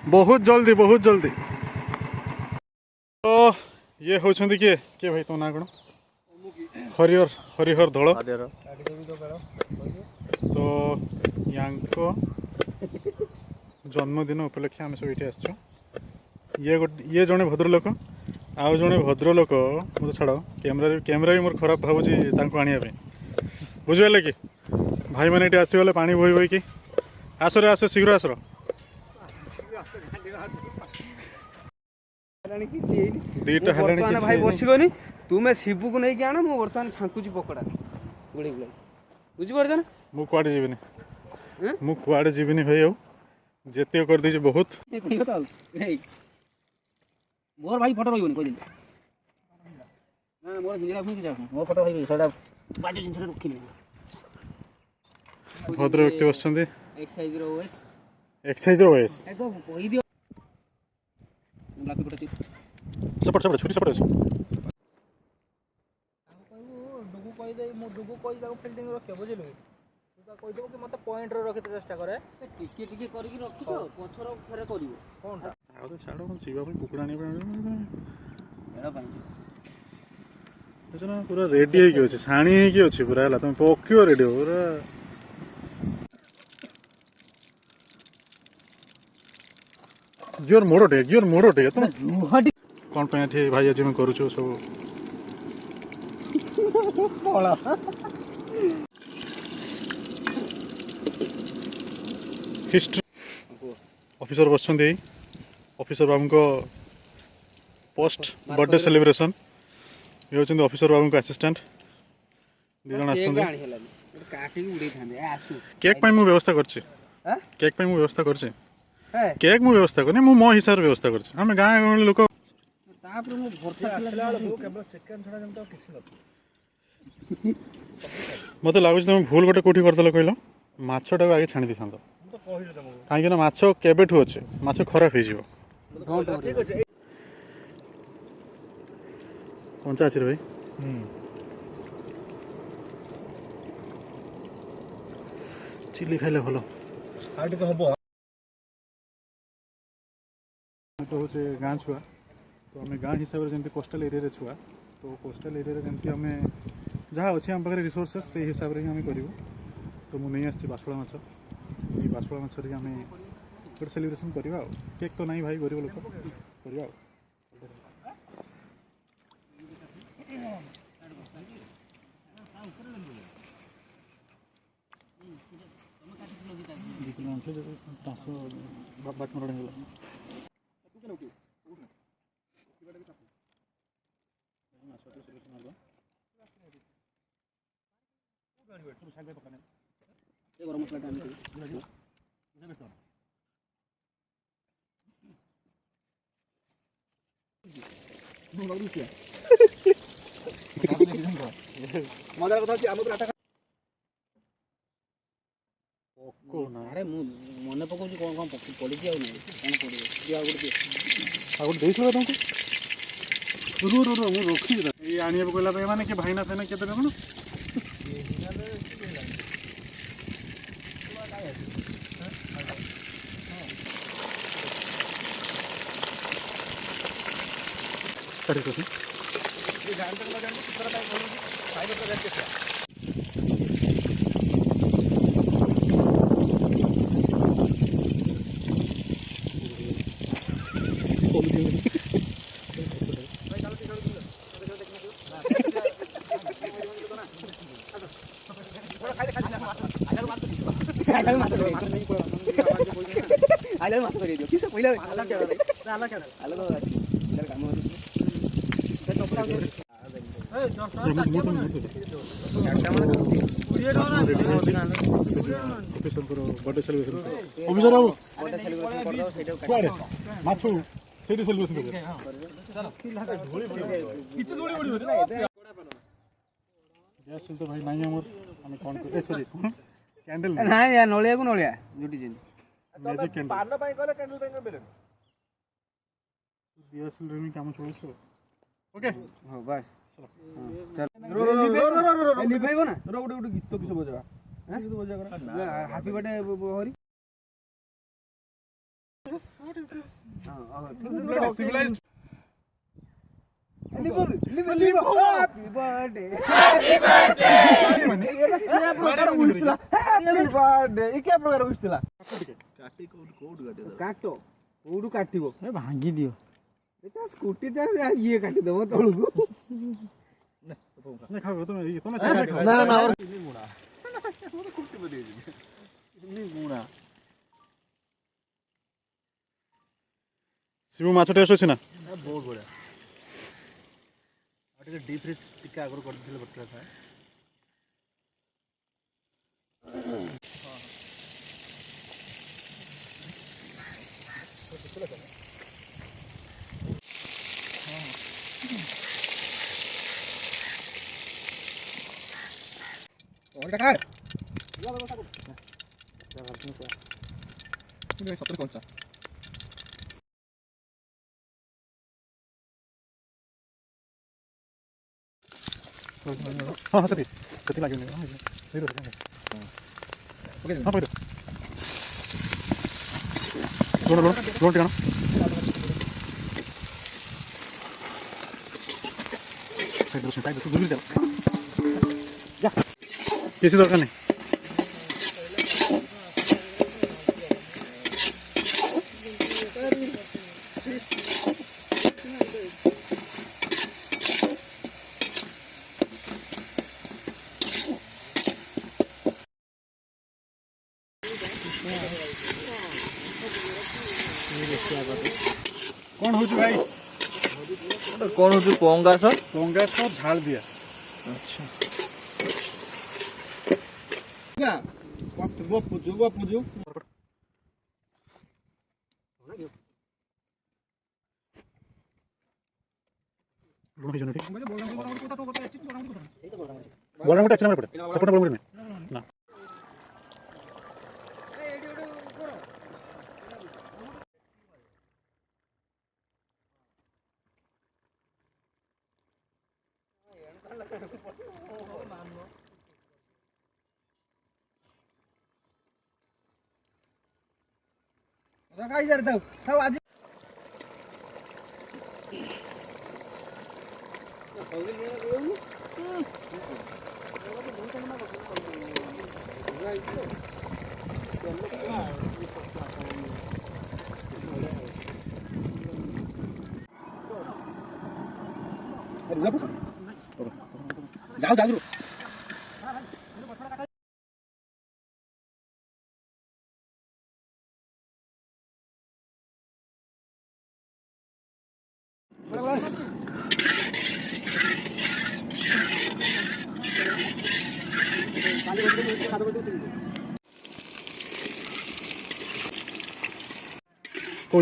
बहुत जल्दी बहुत जल्दी। तो ये होचंदी किए भाई तो ना कौन हरिहर हरिहर धड़ तो यांको जन्मदिन उपलक्षे आम सब ये आसचु। ये जड़े भद्रलोक आउ जड़े भद्रलोक मत छाड़ कैमेरा भी मोर खराब भावुची आने बुझे कि भाई मैंने ये आसगले पा बोई बोई कि आसरे आस शीघ्र आसर दीटा बर्तमान भाई बसगनी तुम्हें शिबू को लेकिन आना मुझे बर्तमान छांकुची पकड़ा गुड़ी गुड़ा बुझीपार ना मु कुआड़े जीविनी मु कुआड़े जीविनी भाई आउ जेते कर दीजिए बहुत मोर भाई फोटो रही कोई ना मोर भिड़ा फुंकी जा मोर फोटो भाई सेटा बाजे जिंस रखी भद्र व्यक्ति बसछन्ते एक्साइज रो ओएस एको कहि दियो लाकी पटे सपोर्ट सपोर्ट छुरी सपोर्ट डुगु कहि दे मो डुगु कहि जाऊ फील्डिंग रखे बुझिलु तू कहि देबो कि मते पॉइंट रो रखते चेष्टा करे टिके टिके करी रखि तो पछरो फेरे करिवो कोनटा आ तो छाड़ो जीवा पे कुकुड़ा नहीं एड़ा पाई ना पूरा रेडी है कि अछि छाणी है कि अछि पूरा हला तुम पक्कियो रेडी हो पूरा गियर मोड़ोटे तुम कौन पे थे भाई आज मैं करू छु सब पळा हिस्ट्री ऑफिसर बसछन्ते ऑफिसर बाबू को पोस्ट बर्थडे सेलिब्रेशन ये होचंदी ऑफिसर बाबू को असिस्टेंट दिजन आछन्ते काटी उड़ै थांदे आसु केक पई मु व्यवस्था करछि केक पई मु व्यवस्था करछि केक मु व्यवस्था करनी मु मो हिसाब व्यवस्था करछि हम गाय गहली लोक तापर मु भरसा खला केवल चिकन छडा जमता किछ न मते लागुछ तुम भूल गोटे कोठी करदल कहलो माछटा आगे छाणी दी थांदो कहीं माछ केबेठू अच्छे माछ खराब हो कंचा अच्छे भाई चिली खाइले भल तो हूँ गाँ छुआ तो आम गाँ हिसाब से जमी कोस्टाल एरिया छुआ तो कोस्टाल एरिया जमी आम जहाँ अच्छे आम पाखे रिसोर्सेस से हिसाब से आम करूँ तो मुझे आसी बासुड़ा माछ ये बासुड़ा माछ आम गोटे सेलिब्रेशन करवा केक तो नहीं भाई गरीब लोक करवा बाट गरम मसला डाल मजा कथा आम तो आटा अरे मु मन पकाउछि कोन कोन पड़ी जाउ नै कोन पड़ी दिया गोटे देइछला तुमको रो रो रो मु रखी ये आनिए कहला पे माने के भाईना फेना के देबे कोन करे तो ये जान तक लगा के कितना टाइम होगी फाइबर का रेट कैसे आले माफ कर दियो किसे पहिला आला चढ़ा काम हो बर्थडे सेलिब्रेशन ऑफिसर बाबू माछ सेठी सेलिब्रेशन गैस तो भाई नहीं हमर हम कोन करते सॉरी कैंडल ना या नलिया को नलिया जुटी जेन मैजिक कैंडल पान पाई कहले कैंडल पाई बेले गैस रे काम चलछो ओके हां बस चल रो रो रो रो लिपाइबो ना रो गुटे गुटे गीत किस बजा हैं गीत बजा कर happy birthday Hari What is this? Bloody Civilized. Happy birthday. କାଟ କୋଉଠୁ କାଟିବ ଭାଙ୍ଗି ଦିଅ ସ୍କୁଟି ଇଏ କାଟିଦବ ତଳକୁ ନା ଖାଅ ତମେ ତମେ ଖାଅ। ନା ନା ଶିବୁ ମାଛ ଟେଷ୍ଟ ଅଛି ନା? ବହୁତ ବଢିଆ ଆଉ ଟିକେ ଡିପ୍ ଫ୍ରିଜ୍ ଟିକେ ଆଗରୁ କରିଦେଇଥିଲେ ବଟର ଥାଏ। ସତରେ କଞ୍ଚା ହଁ ସେଠି ଲାଗିବନି। ହଁ ପକେଇ ଲୁଣ ଟିକେ ଆଣ। କିଛି ଦରକାର ନାହିଁ। कौन हो भाई? कौन हो पंगास पंगास झाड़ दिया। अच्छा बापूजू बोलना मत अच्छा ना पड़े सपोर्ट बोलना नहीं ना आज जाओ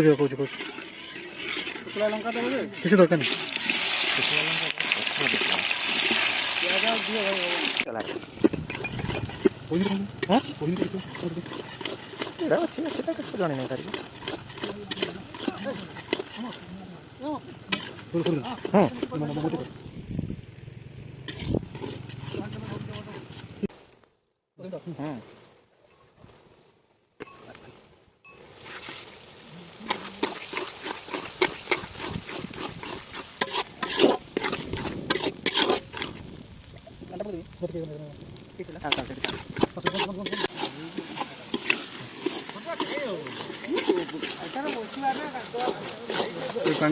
जाओ कौच किसी दरकार नहीं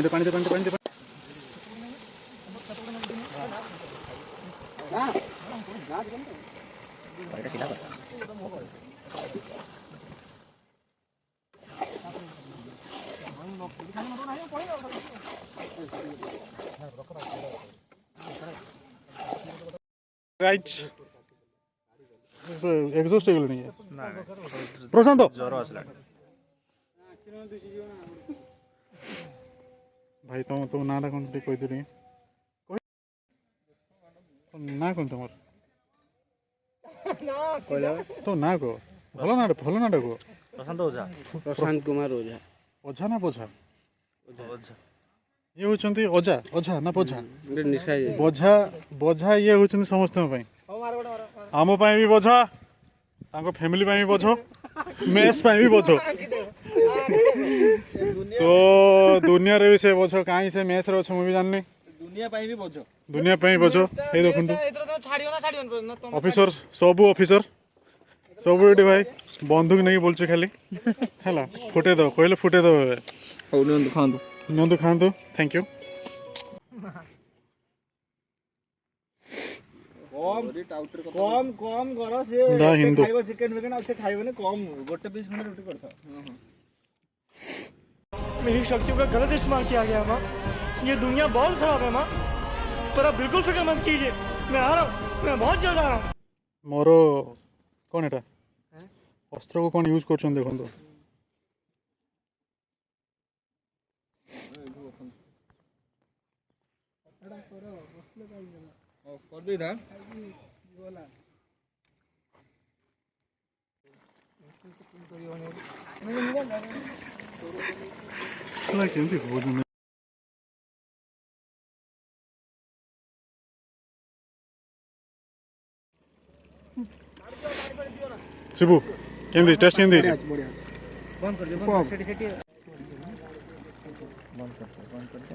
पानी दे गाइस एग्जॉस्ट हो नहीं है प्रशांत ज्वर आसला भाई तुम नाटा कौन टे कह देनी ना कौन तुम तो ना को भल नाटा को प्रशांत ओझा प्रशांत कुमार ओझा ओझा ना बोझा ये होचंती ओझा ना बोझा बोझा ये होचंती समस्त आम भी बोझा फैमिली भी बोझ मेस भी बोझ तो दुनिया रे भी से बोझ कहीं से मेस रे मुझे जाननी दुनिया ପାଇଁ ବି ବୋଝ। दुनिया पे ही बोझ ये देखो ଏଥର ତମେ ଛାଡ଼ିବ ନା ଛାଡ଼ିବନି ନା ତମେ ऑफिसर सबू ऑफिसर सबू ये भाई बंदूक नहीं बोलचे खाली है फुटे दो कहले फुटे दो ହଉ ନିଅନ୍ତୁ ଖାଆନ୍ତୁ नियंतु खातु थैंक यू କମ କମ କର ସେ दा हिंदू ଖାଇବ ଚିକେନ ବିକେନ ଆଉ ସେ ଖାଇବନି କମ ଗୋଟେ ପିସ୍ ଖଣ୍ଡେ ରୁଟି କରିଥାଅ। मेरी शक्तियों का गलत इस्तेमाल किया गया माँ। ये दुनिया बहुत खराब है माँ, पर आप बिल्कुल फिक्र मत कीजिए, मैं आ रहा हूँ, मैं बहुत जल्द आ रहा हूँ। मोर कौन एटा अस्त्र को कौन यूज कर देखो କରିଦେଇଥା केमती हो शिबू केमती टेस्ट केमती ବନ୍ଦ କରିଦିଅ ବନ୍ଦ ସେଠି ସେଠି ବନ୍ଦ କରିଦିଅ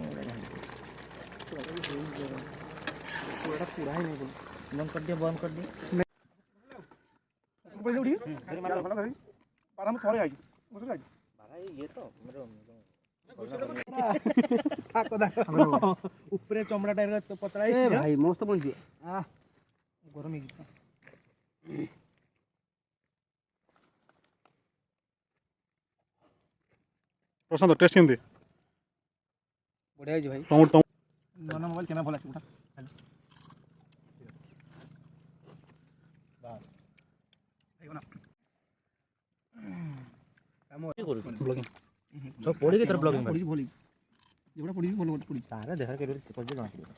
ବନ୍ଦ କରିଦିଅ ବନ୍ଦ କରିଦିଅ ଉପରେ ଚମଡ଼ା ଟାଇର ପତଳା ଏ ହେଇଛି ଭାଇ ମସ୍ତ ବନିଛି ଗରମ ହେଇଛି प्रशांत टेस्ट केमती ବଢ଼ିଆ ହେଇଛି ଭାଇ टमाटो ମନ ମୋବାଇଲ କେନା ଭଲ ଅଛି ଉଠା ब्लॉगिंग ସବୁ ପଢିକି ତୋର ବ୍ଲଗିଂ ପଡ଼ିଛି ଭଲ ଯେଗୁଡ଼ା ପଡ଼ିଛି ଭଲ ପଡ଼ିଛି ତାହେଲେ ଦେଖା କେବେ କରିଛି ଜଣା ପଡ଼ିବ।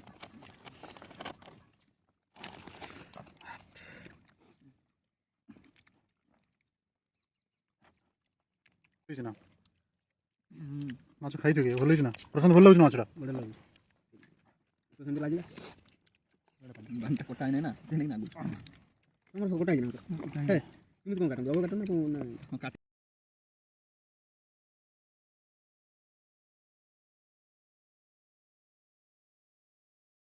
ना माछ खाई चुके भल ना प्रशांत भल लगे माछटा ବଢ଼ିଆ ଲାଗୁଛି ତ ସେମିତି ଲାଗିଲା ବାନ୍ତା କଟା ହେଇନି ନା ସେ ନେଇକି ନାଗୁଛି ତମର ସବୁ କଟା ହେଇଛି ନା କେମିତି କ'ଣ କାଟନ୍ତି ଅବ କାଟନ୍ତି ନା